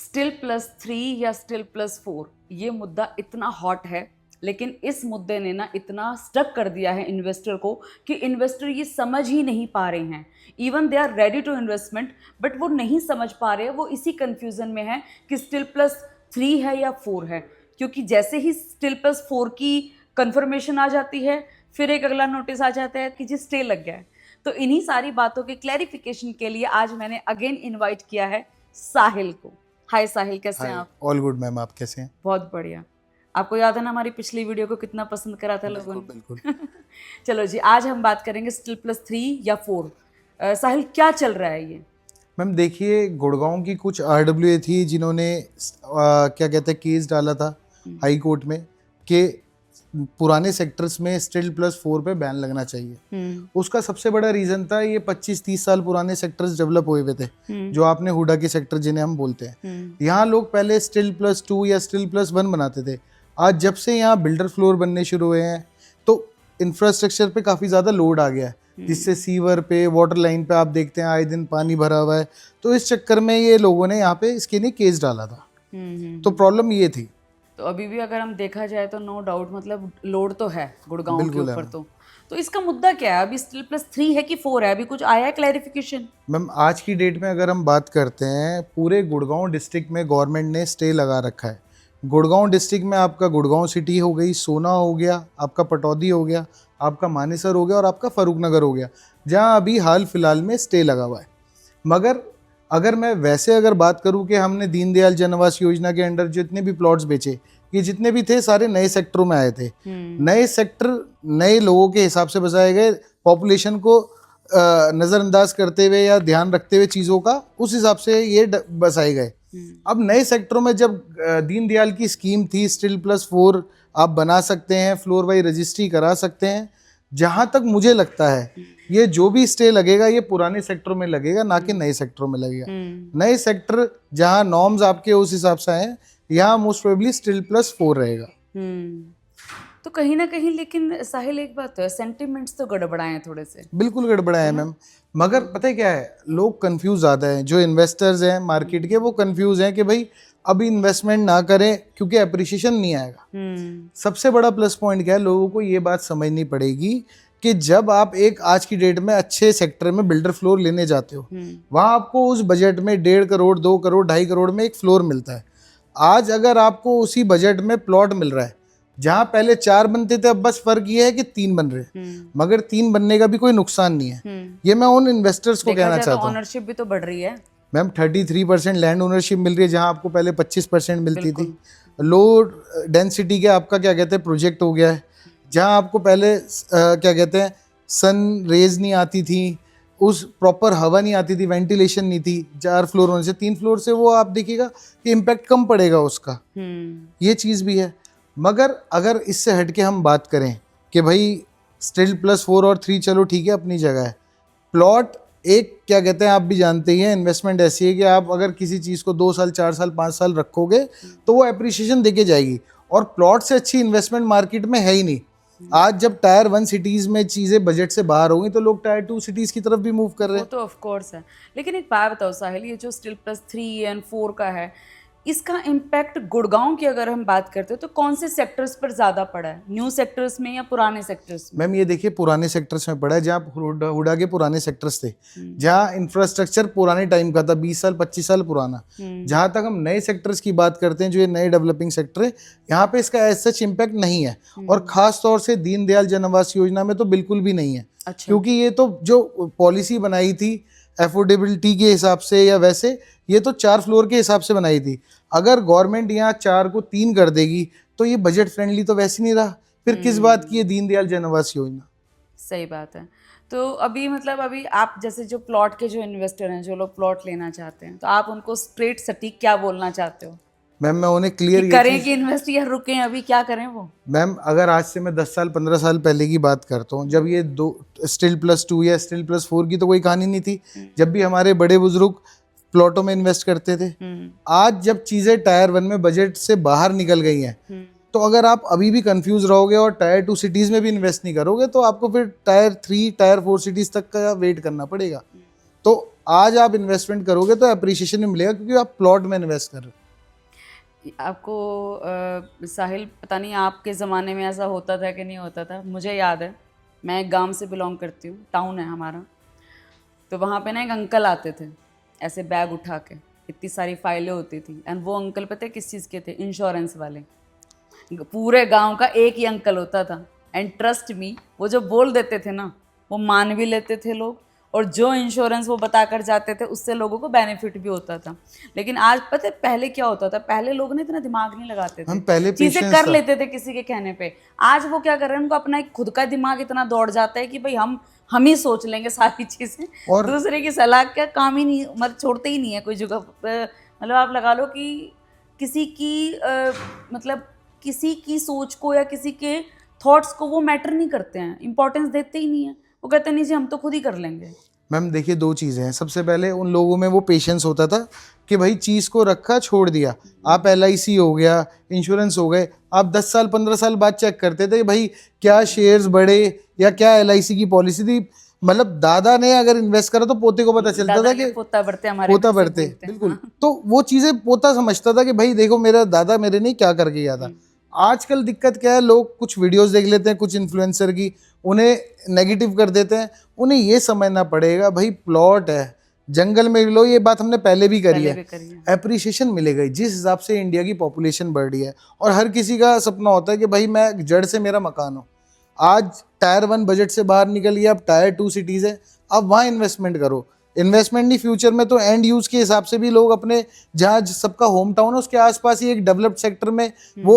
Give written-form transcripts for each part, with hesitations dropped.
Still plus 3 या still plus 4, ये मुद्दा इतना हॉट है, लेकिन इस मुद्दे ने ना इतना स्टक कर दिया है इन्वेस्टर को कि इन्वेस्टर ये समझ ही नहीं पा रहे हैं। Even they are ready to investment, but वो नहीं समझ पा रहे, वो इसी कंफ्यूजन में है कि स्टिल प्लस 3 है या 4 है। क्योंकि जैसे ही स्टिल प्लस 4 की कंफर्मेशन आ जाती है, फिर एक अगला नोटिस आ जाता है कि जी स्टे लग गया है। तो इन्हीं सारी बातों के क्लैरिफिकेशन के लिए आज मैंने अगेन इनवाइट किया है साहिल को। हाय साहिल, कैसे हैं आप? ऑल गुड मैम, आप कैसे हैं? बहुत बढ़िया। आपको याद है ना हमारी पिछली वीडियो को कितना पसंद करा था लोगों ने? बिल्कुल। चलो जी, आज हम बात करेंगे स्टिल प्लस 3 या 4। साहिल, क्या चल रहा है ये? मैम देखिए, गुड़गांव की कुछ आरडब्ल्यूए थी जिन्होंने क्या कहते हैं केस डाला था हाई कोर्ट में कि पुराने सेक्टर्स में स्टिल प्लस 4 पे बैन लगना चाहिए। उसका सबसे बड़ा रीजन था, ये 25-30 साल पुराने सेक्टर्स डेवलप हुए हुए थे, जो आपने हुडा के सेक्टर जिन्हें हम बोलते हैं। यहाँ लोग पहले स्टिल प्लस 2 या स्टिल प्लस 1 बनाते थे। आज जब से यहाँ बिल्डर फ्लोर बनने शुरू हुए हैं तो इंफ्रास्ट्रक्चर पे काफ़ी ज़्यादा लोड आ गया है, जिससे सीवर पे, वाटर लाइन पे आप देखते हैं आए दिन पानी भरा हुआ है। तो इस चक्कर में ये लोगों ने यहाँ पे इसके लिए केस डाला था। तो प्रॉब्लम ये थी। तो अभी भी अगर हम देखा जाए तो नो डाउट मतलब लोड तो है गुड़गांव के बिल्कुल है ऊपर। तो इसका मुद्दा क्या है? अभी स्टिल प्लस 3 है कि 4 है? अभी कुछ आया है क्लैरिफिकेशन? मैम आज की डेट में अगर हम बात करते हैं, पूरे गुड़गांव डिस्ट्रिक्ट में गवर्नमेंट ने स्टे लगा रखा है। गुड़गांव डिस्ट्रिक्ट में आपका गुड़गांव सिटी हो गई, सोना हो गया, आपका पटौदी हो गया, आपका मानेसर हो गया और आपका फरूक नगर हो गया, जहां अभी हाल फिलहाल में स्टे लगा हुआ है। मगर अगर मैं वैसे अगर बात करूं कि हमने दीनदयाल जन आवास योजना के अंडर जितने भी प्लॉट्स बेचे, ये जितने भी थे सारे नए सेक्टरों में आए थे। नए सेक्टर नए लोगों के हिसाब से बसाए गए, पॉपुलेशन को नज़रअंदाज करते हुए या ध्यान रखते हुए चीज़ों का, उस हिसाब से ये बसाए गए। अब नए सेक्टरों में जब दीनदयाल की स्कीम थी स्टिल प्लस 4 आप बना सकते हैं, फ्लोर वाइज रजिस्ट्री करा सकते हैं। जहाँ तक मुझे लगता है ये जो भी स्टे लगेगा ये पुराने सेक्टरों में लगेगा, ना कि नए सेक्टरों में लगेगा। नए सेक्टर जहाँ नॉर्म्स आपके उस हिसाब से आए, यहाँ मोस्ट प्रोबेबली स्टिल प्लस 4 रहेगा। तो कहीं ना कहीं लेकिन साहिल एक बात है, सेंटिमेंट्स तो गड़बड़ाए हैं थोड़े से। बिल्कुल गड़बड़ा है मैम, मगर पता है क्या है, लोग कंफ्यूज ज़्यादा हैं। जो इन्वेस्टर्स हैं मार्केट के, वो कंफ्यूज हैं कि भाई अभी इन्वेस्टमेंट ना करें क्योंकि अप्रिशिएशन नहीं आएगा। सबसे बड़ा प्लस पॉइंट क्या है, लोगों को ये बात समझनी पड़ेगी कि जब आप एक आज की डेट में अच्छे सेक्टर में बिल्डर फ्लोर लेने जाते हो, वहाँ आपको उस बजट में 1.5 करोड़, 2 करोड़, 2.5 करोड़ में एक फ्लोर मिलता है। आज अगर आपको उसी बजट में प्लॉट मिल रहा है, जहाँ पहले 4 बनते थे, अब बस फर्क ये है कि 3 बन रहे हैं, मगर 3 बनने का भी कोई नुकसान नहीं है। ये मैं उन इन्वेस्टर्स को कहना चाहता हूँ। ऑनरशिप भी तो बढ़ रही है मैम, 33% लैंड ओनरशिप मिल रही है, जहाँ आपको पहले 25% मिलती थी। लो डेंसिटी के आपका क्या कहते हैं प्रोजेक्ट हो गया है, जहाँ आपको पहले क्या कहते हैं सन रेज नहीं आती थी, उस प्रॉपर हवा नहीं आती थी, वेंटिलेशन नहीं थी। 4 फ्लोर होने से 3 फ्लोर से वो आप देखिएगा कि इम्पैक्ट कम पड़ेगा उसका। ये चीज़ भी है। मगर अगर इससे हटके हम बात करें कि भाई स्टिल प्लस 4 और 3 चलो ठीक है अपनी जगह है, प्लॉट एक क्या कहते हैं आप भी जानते ही हैं, इन्वेस्टमेंट ऐसी है कि आप अगर किसी चीज़ को 2 साल, 4 साल, 5 साल रखोगे तो वो एप्रिसिएशन देके जाएगी। और प्लॉट से अच्छी इन्वेस्टमेंट मार्केट में है ही नहीं। आज जब टायर 1 सिटीज़ में चीज़ें बजट से बाहर होंगी तो लोग टायर 2 सिटीज़ की तरफ भी मूव कर रहे हैं। वो तो ऑफ कोर्स है। लेकिन एक बात बताओ साहिल, ये जो स्टिल प्लस 3 एंड 4 का है, इसका इम्पैक्ट गुड़गांव की अगर हम बात करते हो तो कौन से सेक्टर्स पर ज़्यादा पड़ा है? न्यू सेक्टर्स में या पुराने सेक्टर्स में? मैम ये देखिए, पुराने सेक्टर्स में पड़ा है, जहाँ हुडा के पुराने सेक्टर्स थे, जहाँ इंफ्रास्ट्रक्चर पुराने टाइम का था, 20 साल 25 साल पुराना। जहाँ तक हम नए सेक्टर्स की बात करते हैं, जो ये नए डेवलपिंग सेक्टर है, यहाँ पे इसका एज सच इम्पैक्ट नहीं है। और खास तौर से दीनदयाल जन आवास योजना में तो बिल्कुल भी नहीं है। अच्छा। क्योंकि ये तो जो पॉलिसी बनाई थी एफोर्डेबिलिटी के हिसाब से या वैसे, ये तो 4 फ्लोर के हिसाब से बनाई थी। अगर गवर्नमेंट यहाँ 4 को 3 कर देगी तो ये बजट फ्रेंडली तो वैसे नहीं रहा, फिर किस बात की है दीनदयाल जन आवास योजना। सही बात है। तो अभी मतलब अभी आप जैसे जो प्लॉट के जो इन्वेस्टर हैं, जो लोग प्लॉट लेना चाहते हैं, तो आप उनको स्ट्रेट सटीक क्या बोलना चाहते हो? मैम मैं उन्हें क्लियर करें कि इन्वेस्ट या रुकें, अभी क्या करें वो? मैम अगर आज से मैं 10 साल 15 साल पहले की बात करता हूँ, जब ये दो स्टिल प्लस 2 या स्टिल प्लस 4 की तो कोई कहानी नहीं थी, जब भी हमारे बड़े बुजुर्ग प्लॉटों में इन्वेस्ट करते थे। आज जब चीज़ें टायर 1 में बजट से बाहर निकल गई हैं, तो अगर आप अभी भी कंफ्यूज रहोगे और टायर 2 सिटीज़ में भी इन्वेस्ट नहीं करोगे, तो आपको फिर टायर 3 टायर 4 सिटीज़ तक का वेट करना पड़ेगा। तो आज आप इन्वेस्टमेंट करोगे तो अप्रिसिएशन भी मिलेगा, क्योंकि आप प्लॉट में इन्वेस्ट कर रहे हो। आपको साहिल, पता नहीं आपके ज़माने में ऐसा होता था कि नहीं होता था, मुझे याद है, मैं एक गांव से बिलोंग करती हूँ, टाउन है हमारा, तो वहाँ पे ना एक अंकल आते थे ऐसे बैग उठा के, इतनी सारी फाइलें होती थी, एंड वो अंकल पता है किस चीज़ के थे? इंश्योरेंस वाले। पूरे गांव का एक ही अंकल होता था, एंड ट्रस्ट मी, वो जो बोल देते थे ना वो मान भी लेते थे लोग, और जो इंश्योरेंस वो बता कर जाते थे उससे लोगों को बेनिफिट भी होता था। लेकिन आज पता है पहले क्या होता था? पहले लोग ना इतना दिमाग नहीं लगाते थे, हम पहले चीजें patience कर था। लेते थे किसी के कहने पे। आज वो क्या कर रहे हैं, उनको अपना एक खुद का दिमाग इतना दौड़ जाता है कि भाई हम ही सोच लेंगे सारी चीजें, और दूसरे की सलाह का काम ही नहीं, मतलब छोड़ते ही नहीं है कोई जगह। मतलब आप लगा लो कि किसी की मतलब किसी की सोच को या किसी के थॉट्स को वो मैटर नहीं करते हैं, इंपॉर्टेंस देते ही नहीं है। वो कहते हैं नहीं जी हम तो खुद ही कर लेंगे। मैम देखिए, दो चीज़ें हैं। सबसे पहले उन लोगों में वो पेशेंस होता था कि भाई चीज़ को रखा छोड़ दिया। आप LIC हो गया, इंश्योरेंस हो गए, आप 10 साल 15 साल बाद चेक करते थे भाई क्या शेयर्स बढ़े या क्या LIC की पॉलिसी थी। मतलब दादा ने अगर इन्वेस्ट करा तो पोते को पता चलता दादा था के कि पोता बढ़ते, हमारे पोता घर से बढ़ते, बोलते हैं। बिल्कुल। हाँ। तो वो चीज़ें पोता समझता था कि भाई देखो मेरा दादा मेरे नहीं क्या करके गया था। आजकल दिक्कत क्या है, लोग कुछ वीडियोस देख लेते हैं कुछ इन्फ्लुएंसर की, उन्हें नेगेटिव कर देते हैं। उन्हें ये समझना पड़ेगा भाई प्लॉट है, जंगल में लो, ये बात हमने पहले भी करी पहले है, भी करी है। एप्रिसिएशन मिलेगा ही। जिस हिसाब से इंडिया की पॉपुलेशन बढ़ रही है और हर किसी का सपना होता है कि भाई मैं जड़ से मेरा मकान हो। आज टायर 1 बजट से बाहर निकल गया, अब टायर 2 सिटीज़ है, अब वहाँ इन्वेस्टमेंट करो। इन्वेस्टमेंट नहीं, फ्यूचर में तो एंड यूज के हिसाब से भी लोग अपने जहाँ सबका होम टाउन है उसके आसपास ही एक डेवलप्ड सेक्टर में वो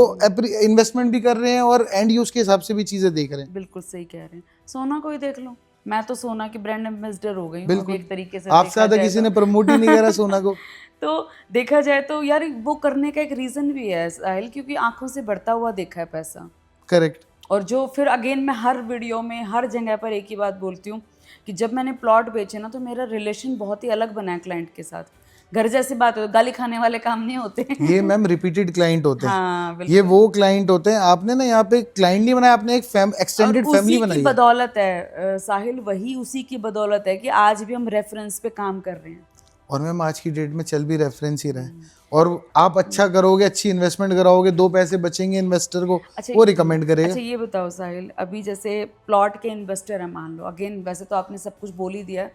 इन्वेस्टमेंट भी कर रहे हैं और एंड यूज के हिसाब से भी चीज़ें देख रहे हैं। बिल्कुल सही कह रहे हैं। सोना को ही देख लो, मैं तो सोना की ब्रांड एम्बेसडर हो गई हूँ बिल्कुल, एक तरीके से आपसे देखा ज़्यादा जाए किसी तो। ने प्रमोट ही नहीं करा सोना को। तो देखा जाए तो यार वो करने का एक रीजन भी है साहिल, क्योंकि आंखों से बढ़ता हुआ देखा है पैसा। करेक्ट। और जो फिर अगेन मैं हर वीडियो में हर जगह पर एक ही बात बोलती हूँ कि जब मैंने प्लॉट बेचे ना तो मेरा रिलेशन बहुत ही अलग बना है क्लाइंट के साथ। घर जैसी बात हो, गाली खाने वाले काम नहीं होते। ये मैम रिपीटेड क्लाइंट होते हैं। हाँ बिल्कुल। ये वो क्लाइंट होते हैं, आपने ना यहाँ पे क्लाइंट नहीं बनाया, आपने एक और एक्सटेंडेड फैमिली उसी बनाई की है। बदौलत है साहिल, वही उसी की बदौलत है कि आज भी हम रेफरेंस पे काम कर रहे हैं। और मैम आज की डेट में चल भी रेफरेंस ही रहे हैं। और आप अच्छा करोगे, अच्छी इन्वेस्टमेंट कराओगे, 2 पैसे बचेंगे इन्वेस्टर को, अच्छा वो रिकमेंड करेगा। अच्छा ये बताओ साहिल, अभी जैसे प्लॉट के इन्वेस्टर हैं मान लो, अगेन वैसे तो आपने सब कुछ बोल ही दिया है,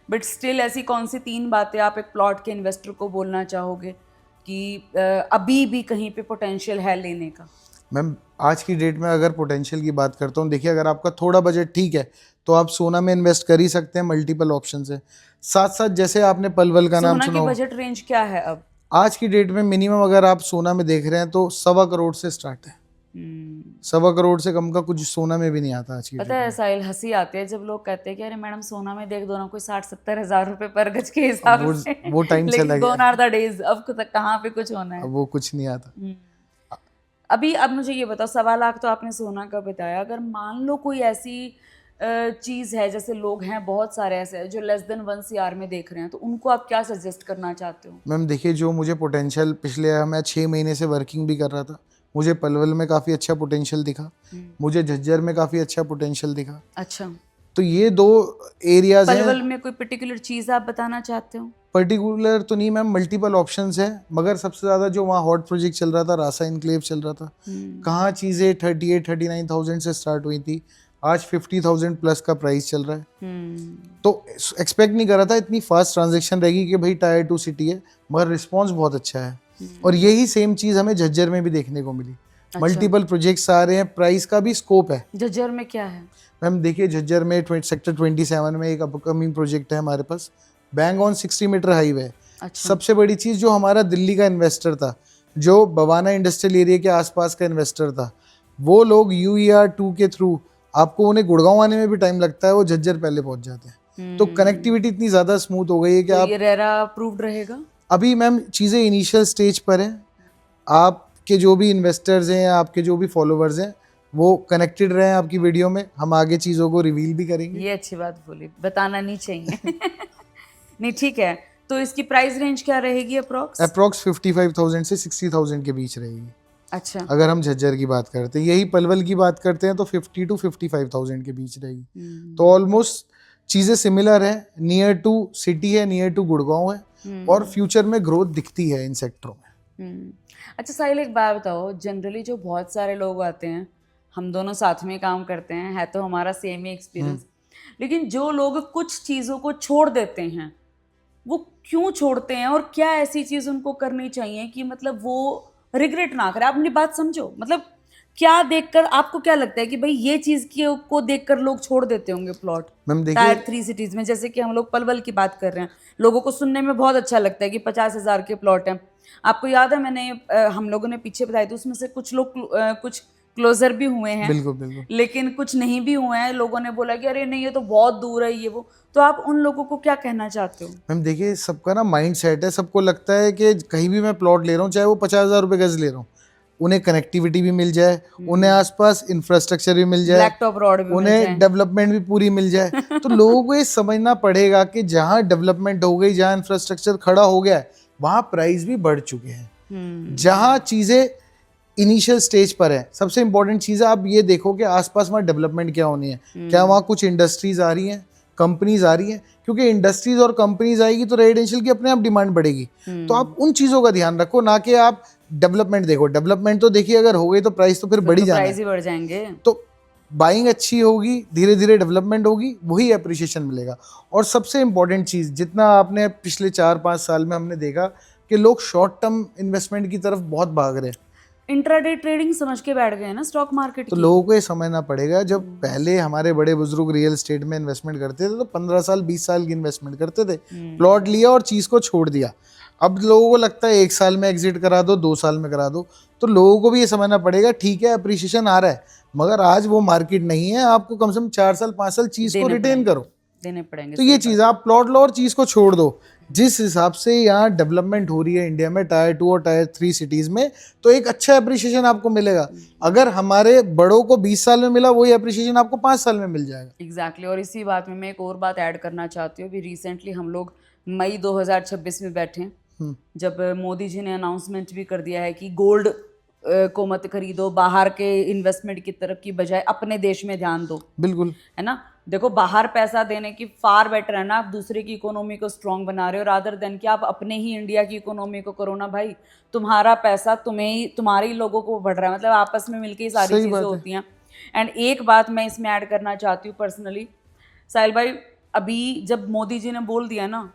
बट स्टिल ऐसी कौन सी 3 बातें आप एक प्लॉट के इन्वेस्टर को बोलना चाहोगे कि अभी भी कहीं पे पोटेंशियल है लेने का? मैम आज की डेट में अगर पोटेंशियल की बात करता हूँ, देखिए अगर आपका थोड़ा बजट ठीक है तो आप सोना में इन्वेस्ट कर ही सकते हैं, मल्टीपल ऑप्शन है। साथ साथ जैसे आपने पलवल का नाम सोना सुना की हो, बजट रेंज क्या है अब? आज की डेट में मिनिमम अगर आप सोना में देख रहे हैं तो 1.25 करोड़ से स्टार्ट है। 1.25 करोड़ से कम का कुछ सोना में भी नहीं आता आज की डेट पता है साहिल, हंसी आती है जब लोग कहते हैं कि अरे मैडम सोना में देख दो ना कोई 60-70 हज़ार रुपए पर गज के हिसाब वो से। वो टाइम चला लेकिन गया। gone are the days, अब तक कहाँ पे कुछ होना है। अब वो कुछ नहीं आता। अभी अब मुझे ये बताओ, 1.25 लाख तो आपने सोना का बताया, अगर मान लो कोई ऐसी चीज़ है, जैसे लोग हैं बहुत सारे ऐसे हैं जो लेस देन 1 CR में देख रहे हैं, तो उनको आप क्या सजेस्ट करना चाहते हो? मैम देखिए, जो मुझे पोटेंशियल पिछले मैं 6 महीने से वर्किंग भी कर रहा था, मुझे पलवल में काफ़ी अच्छा पोटेंशियल दिखा, मुझे झज्जर में काफ़ी अच्छा पोटेंशियल दिखा। अच्छा, तो ये 2 एरियाज हैं। पलवल में कोई पर्टिकुलर चीज़ आप बताना चाहते हो? पर्टिकुलर तो नहीं मैम, मल्टीपल ऑप्शंस हैं, मगर सबसे ज़्यादा जो वहाँ हॉट प्रोजेक्ट चल रहा था, रासा इनक्लेव चल रहा था, कहाँ चीज़ें 38-39,000 से स्टार्ट हुई थी, आज 50,000 प्लस का प्राइस चल रहा है। तो एक्सपेक्ट नहीं कर रहा था इतनी फास्ट ट्रांजैक्शन रहेगी कि भाई टायर 2 सिटी है, मगर रिस्पॉन्स बहुत अच्छा है। और यही सेम चीज़ हमें झज्जर में भी देखने को मिली। मल्टीपल प्रोजेक्ट्स आ रहे हैं, प्राइस का भी स्कोप है। झज्जर में क्या है? मैम देखिए, झज्जर में सेक्टर 27 में एक अपकमिंग प्रोजेक्ट है हमारे पास, बैंग ऑन 60 मीटर हाईवे। अच्छा। सबसे बड़ी चीज़, जो हमारा दिल्ली का इन्वेस्टर था, जो बवाना इंडस्ट्रियल एरिया के आसपास का इन्वेस्टर था, वो लोग UER2 के थ्रू, आपको उन्हें गुड़गांव आने में भी टाइम लगता है, वो झज्जर पहले पहुंच जाते हैं। तो कनेक्टिविटी इतनी ज़्यादा स्मूथ हो गई है कि तो आप ये रेरा अप्रूव्ड रहेगा? अभी मैम चीज़ें इनिशियल स्टेज पर हैं। आपके जो भी इन्वेस्टर्स हैं या आपके जो भी फॉलोवर्स हैं, वो कनेक्टेड रहे आपकी वीडियो में, हम आगे चीज़ों को रिवील भी करेंगे। ये अच्छी बात बोली, बताना नहीं चाहिए। नहीं ठीक है, तो इसकी प्राइस रेंज क्या रहेगी अप्रोक्स? 55,000 से 60,000 के बीच रहेगी। अच्छा। अगर हम झज्जर की बात करते हैं, यही पलवल की बात करते हैं तो 50 to 55,000 के बीच रहेगी। तो ऑलमोस्ट चीज़ें सिमिलर है, नियर टू सिटी है, नियर टू गुड़गांव है, और फ्यूचर में ग्रोथ दिखती है इन सेक्टरों में। अच्छा साहिल, एक बात बताओ, जनरली जो बहुत सारे लोग आते हैं, हम दोनों साथ में काम करते हैं, है तो हमारा सेम ही एक्सपीरियंस, लेकिन जो लोग कुछ चीज़ों को छोड़ देते हैं, वो क्यों छोड़ते हैं और क्या ऐसी चीज़ उनको करनी चाहिए कि मतलब वो रिग्रेट ना करे? आप मेरी बात समझो, मतलब क्या देखकर आपको क्या लगता है कि भाई ये चीज़ को देखकर लोग छोड़ देते होंगे प्लॉट मैम टायर देखिए, 3 सिटीज़ में? जैसे कि हम लोग पलवल की बात कर रहे हैं, लोगों को सुनने में बहुत अच्छा लगता है कि 50,000 के प्लॉट हैं। आपको याद है, मैंने हम लोगों ने पीछे बताई थी, उसमें से कुछ लोग कुछ क्लोजर भी हुए हैं, बिल्कुल बिल्कुल। लेकिन कुछ नहीं भी हुए हैं। लोगों ने बोला कि अरे नहीं, ये तो बहुत दूर है, ये वो। तो आप उन लोगों को क्या कहना चाहते हो? मैम देखिए, सबका ना माइंड सेट है, सबको लगता है कि कहीं भी मैं प्लॉट ले रहा हूँ, चाहे वो 50,000 रुपये गज ले रहा हूँ, उन्हें कनेक्टिविटी भी मिल जाए, उन्हें आसपास इंफ्रास्ट्रक्चर भी मिल जाए, ब्लैक टॉप रॉड भी मिल जाए। उन्हें डेवलपमेंट भी पूरी मिल जाए। तो लोगों को ये समझना पड़ेगा कि जहाँ डेवलपमेंट हो गई, जहाँ इंफ्रास्ट्रक्चर खड़ा हो गया है, वहाँ प्राइस भी बढ़ चुके हैं। जहाँ चीज़ें इनिशियल स्टेज पर है, सबसे इंपॉर्टेंट चीज़ है, आप ये देखो कि आसपास वहाँ डेवलपमेंट क्या होनी है, क्या वहाँ कुछ इंडस्ट्रीज आ रही हैं, कंपनीज आ रही हैं, क्योंकि इंडस्ट्रीज और कंपनीज आएगी तो रेजिडेंशियल की अपने आप डिमांड बढ़ेगी। तो आप उन चीज़ों का ध्यान रखो, ना कि आप डेवलपमेंट देखो। डेवलपमेंट तो देखिए, अगर हो गई तो प्राइस तो फिर बढ़ ही जाना प्राइस है। ही बढ़ जाएंगे। तो बाइंग अच्छी होगी, धीरे धीरे डेवलपमेंट होगी, वही अप्रिशिएशन मिलेगा। और सबसे इंपॉर्टेंट चीज़, जितना आपने पिछले 4-5 साल में हमने देखा कि लोग शॉर्ट टर्म इन्वेस्टमेंट की तरफ बहुत भाग रहे हैं, इंट्राडे ट्रेडिंग समझ के बैठ गए हैं ना स्टॉक मार्केट तो की। लोगों को ये समझना पड़ेगा। जब पहले हमारे बड़े बुजुर्ग रियल एस्टेट में इन्वेस्टमेंट करते थे तो 15 साल 20 साल की इन्वेस्टमेंट करते थे, प्लॉट लिया और चीज़ को छोड़ दिया। अब लोगों को लगता है 1 साल में एग्जिट करा दो, 2 साल में करा दो। तो लोगों को भी ये समझना पड़ेगा, ठीक है अप्रिशिएशन आ रहा है, मगर आज वो मार्केट नहीं है, आपको कम से कम 4 साल 5 साल चीज़ को रिटेन करो। देने पड़ेंगे। तो ये चीज़, आप प्लॉट लो और चीज़ को छोड़ दो। जिस हिसाब से यहाँ डेवलपमेंट हो रही है इंडिया में टायर 2 और टायर 3 सिटीज़ में, तो एक अच्छा अप्रिशिएशन आपको मिलेगा। अगर हमारे बड़ों को 20 साल में मिला, वही अप्रिशिएशन आपको 5 साल में मिल जाएगा। एग्जैक्टली। और इसी बात में मैं एक और बात ऐड करना चाहती हूँ। अभी रिसेंटली हम लोग मई 2026 में बैठे हैं, जब मोदी जी ने अनाउंसमेंट भी कर दिया है कि गोल्ड को मत खरीदो, बाहर के इन्वेस्टमेंट की तरफ की बजाय अपने देश में ध्यान दो। बिल्कुल, है ना? देखो, बाहर पैसा देने की फार बेटर है ना, आप दूसरे की इकोनॉमी को स्ट्रांग बना रहे हो, रादर देन कि आप अपने ही इंडिया की इकोनॉमी को करो ना भाई। तुम्हारा पैसा तुम्हें ही, तुम्हारे ही लोगों को बढ़ रहा है, मतलब आपस में मिलके ही सारी सही चीज़ें बात है। होती हैं। एंड एक बात मैं इसमें ऐड करना चाहती हूँ पर्सनली, साहिल भाई, अभी जब मोदी जी ने बोल दिया ना,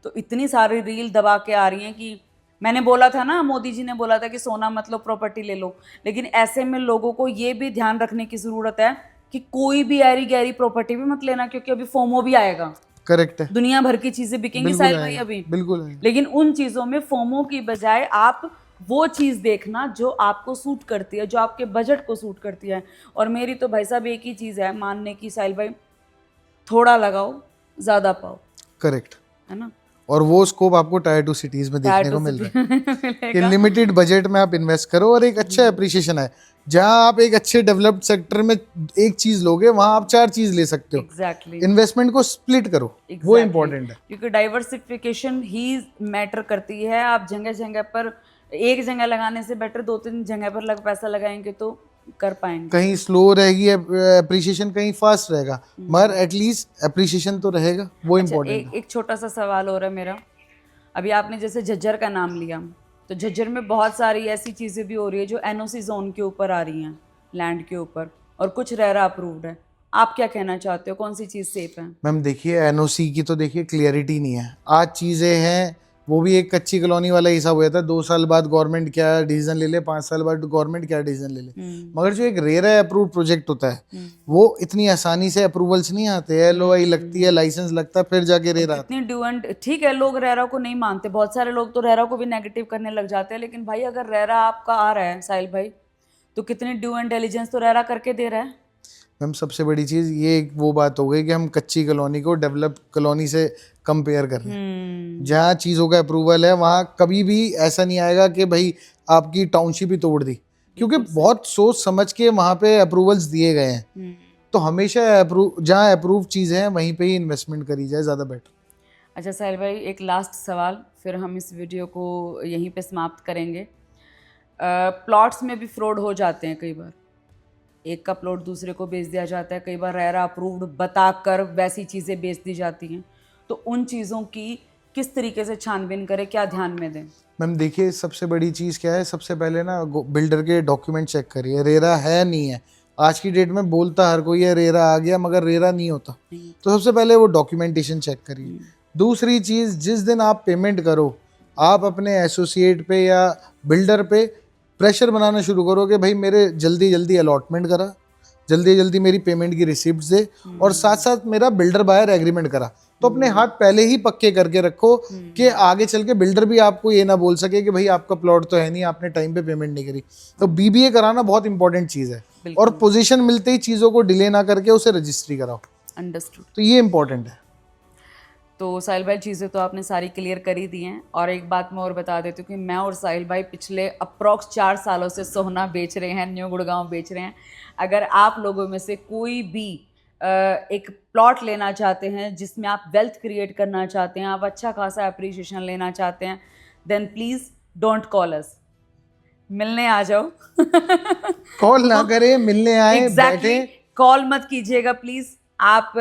तो इतनी सारी रील दबा के आ रही हैं कि मैंने बोला था ना, मोदी जी ने बोला था कि सोना मत लो, प्रॉपर्टी ले लो, लेकिन ऐसे में लोगों को ये भी ध्यान रखने की ज़रूरत है कि कोई भी ऐरी गैरी प्रॉपर्टी भी मत लेना, क्योंकि अभी फोमो भी आएगा। करेक्ट है, दुनिया भर की चीज़ें बिकेंगी बिल्कुल साहिल भाई आएगा, अभी, बिल्कुल आएगा। लेकिन उन चीज़ों में फोमो की बजाय आप वो चीज़ देखना जो आपको सूट करती है, जो आपके बजट को सूट करती है। और मेरी तो भाई साहब एक ही चीज़ है मानने की, साहिल भाई, थोड़ा लगाओ ज़्यादा पाओ, करेक्ट। है ना? और वो स्कोप आपको टायर 2 सिटीज़ में देखने को मिल रहा है कि मिलेगा। लिमिटेड बजट में आप इन्वेस्ट करो और एक अच्छा अप्रिशिएशन है। जहां आप एक अच्छे डेवलप्ड सेक्टर में एक चीज लोगे, वहां आप 4 चीज ले सकते हो। एग्जैक्टली। इन्वेस्टमेंट को स्प्लिट करो, वो इम्पोर्टेंट है। क्योंकि डाइवर्सिफिकेशन ही मैटर करती है। आप जगह जगह पर, एक जगह लगाने से बेटर 2-3 जगह पर पैसा लगाएंगे तो कर पाएंगे। कहीं स्लो रहेगी अप्रिशिएशन, कहीं फास्ट रहेगा, मगर एटलीस्ट अप्रिशिएशन तो रहेगा, वो इम्पोर्टेंट है। एक छोटा सा सवाल हो रहा है मेरा। अभी आपने जैसे झज्जर का नाम लिया, तो झज्जर में बहुत सारी ऐसी चीज़ें भी हो रही है जो एनओसी जोन के ऊपर आ रही हैं, लैंड के ऊपर, और कुछ रेरा अप्रूव्ड है। आप क्या कहना चाहते हो, कौन सी चीज़ सेफ है? मैम देखिए, एनओसी की तो देखिए क्लियरिटी नहीं है। आज चीज़ें हैं, वो भी एक कच्ची कॉलोनी वाला हिसाब हो जाता है, 2 साल बाद गवर्नमेंट क्या डिसीजन ले ले, 5 साल बाद गवर्नमेंट क्या डिसीजन ले ले। मगर जो एक रेरा अप्रूव प्रोजेक्ट होता है, वो इतनी आसानी से अप्रूवल्स नहीं आते हैं। एलओआई लगती है, लाइसेंस लगता है, फिर जाके रेरा आता इतनी ड्यू एंड, ठीक है, लोग रेरा को नहीं मानते, बहुत सारे लोग तो रेरा को भी नेगेटिव करने लग जाते हैं, लेकिन भाई अगर रेरा आपका आ रहा है साहिल भाई, तो कितनी ड्यू एंड डिलिजेंस तो रेरा करके दे रहा है। मैम सबसे बड़ी चीज़ ये एक वो बात हो गई कि हम कच्ची कॉलोनी को डेवलप कॉलोनी से कंपेयर कर रहे हैं। जहाँ चीज़ों का अप्रूवल है, वहाँ कभी भी ऐसा नहीं आएगा कि भाई आपकी टाउनशिप ही तोड़ दी, क्योंकि बहुत सोच समझ के वहाँ पे अप्रूवल्स दिए गए हैं। तो हमेशा जहाँ अप्रूव चीज़ है वहीं पे ही इन्वेस्टमेंट करी जाए, ज़्यादा बेटर। अच्छा साहिल भाई, एक लास्ट सवाल, फिर हम इस वीडियो को यहीं पे समाप्त करेंगे। प्लॉट्स में भी फ्रॉड हो जाते हैं कई बार, एक का प्लॉट दूसरे को बेच दिया जाता है, कई बार रेरा अप्रूव्ड बताकर वैसी चीज़ें बेच दी जाती हैं। तो उन चीज़ों की किस तरीके से छानबीन करें, क्या ध्यान में दें? मैम देखिए, सबसे बड़ी चीज़ क्या है, सबसे पहले ना बिल्डर के डॉक्यूमेंट चेक करिए, रेरा है नहीं है। आज की डेट में बोलता हर कोई है रेरा आ गया, मगर रेरा नहीं होता। तो सबसे पहले वो डॉक्यूमेंटेशन चेक करिए। दूसरी चीज़, जिस दिन आप पेमेंट करो, आप अपने एसोसिएट पे या बिल्डर पे प्रेशर बनाना शुरू करो कि भाई मेरे जल्दी जल्दी अलॉटमेंट करा, जल्दी जल्दी मेरी पेमेंट की रिसिप्ट दे, और साथ साथ मेरा बिल्डर बायर एग्रीमेंट करा। तो अपने हाथ पहले ही पक्के करके रखो कि आगे चल के बिल्डर भी आपको ये ना बोल सके कि भाई आपका प्लॉट तो है नहीं, आपने टाइम पे पेमेंट नहीं करी। तो बीबीए कराना बहुत इंपॉर्टेंट चीज़ है, और पोजीशन मिलते ही चीज़ों को डिले ना करके उसे रजिस्ट्री कराओ। अंडरस्टूड। तो ये इंपॉर्टेंट है। तो साहिल भाई चीज़ें तो आपने सारी क्लियर कर ही दी हैं, और एक बात मैं और बता देती हूँ कि मैं और साहिल भाई पिछले अप्रॉक्स 4 सालों से सोना बेच रहे हैं, न्यू गुड़गांव बेच रहे हैं। अगर आप लोगों में से कोई भी एक प्लॉट लेना चाहते हैं जिसमें आप वेल्थ क्रिएट करना चाहते हैं, आप अच्छा खासा अप्रिसिएशन लेना चाहते हैं, then please don't call us, मिलने आ जाओ। कॉल ना करें, मिलने आए, एग्जैक्टली, बैठे। कॉल मत कीजिएगा प्लीज़। आप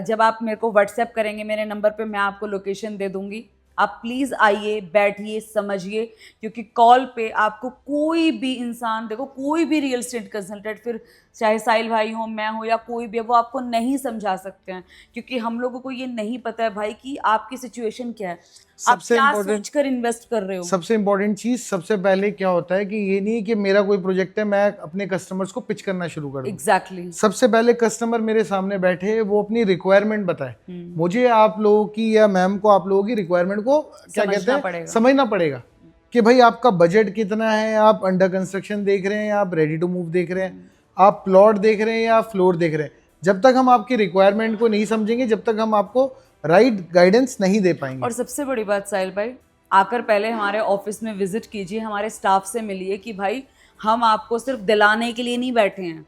जब आप मेरे को व्हाट्सएप करेंगे मेरे नंबर पे, मैं आपको लोकेशन दे दूंगी। आप प्लीज़ आइए, बैठिए, समझिए, क्योंकि कॉल पे आपको कोई भी इंसान, देखो कोई भी रियल एस्टेट कंसल्टेंट, फिर चाहे साहिल भाई हो, मैं हो, या कोई भी, वो आपको नहीं समझा सकते हैं, क्योंकि हम लोगों को ये नहीं पता है भाई कि आपकी सिचुएशन क्या है, आप सबसे क्या important- सोचकर इन्वेस्ट कर रहे हो। सबसे इंपॉर्टेंट चीज़, सबसे पहले क्या होता है कि ये नहीं कि मेरा कोई प्रोजेक्ट है मैं अपने कस्टमर्स को पिच करना शुरू कर दूं। एग्जैक्टली। सबसे पहले कस्टमर मेरे सामने बैठे, वो अपनी रिक्वायरमेंट बताए। मुझे आप लोगों की या मैम को आप लोगों की रिक्वायरमेंट को क्या कहते हैं, समझना पड़ेगा कि भाई आपका बजट कितना है, आप अंडर कंस्ट्रक्शन देख रहे हैं, आप रेडी टू मूव देख रहे हैं, आप प्लॉट देख रहे हैं या फ्लोर देख रहे हैं। जब तक हम आपकी रिक्वायरमेंट को नहीं समझेंगे, जब तक हम आपको राइट गाइडेंस नहीं दे पाएंगे। और सबसे बड़ी बात साहिल भाई, आकर पहले हमारे ऑफिस में विजिट कीजिए, हमारे स्टाफ से मिलिए कि भाई हम आपको सिर्फ दिलाने के लिए नहीं बैठे हैं।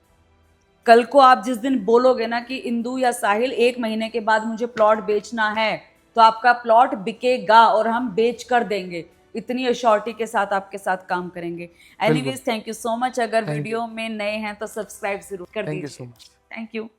कल को आप जिस दिन बोलोगे ना कि इंदु या साहिल 1 महीने के बाद मुझे प्लॉट बेचना है, तो आपका प्लॉट बिकेगा और हम बेच कर देंगे, इतनी अश्योरिटी के साथ आपके साथ काम करेंगे। Anyways, thank you so much. अगर वीडियो में नए हैं तो सब्सक्राइब जरूर कर दीजिए। Thank you so much. Thank you.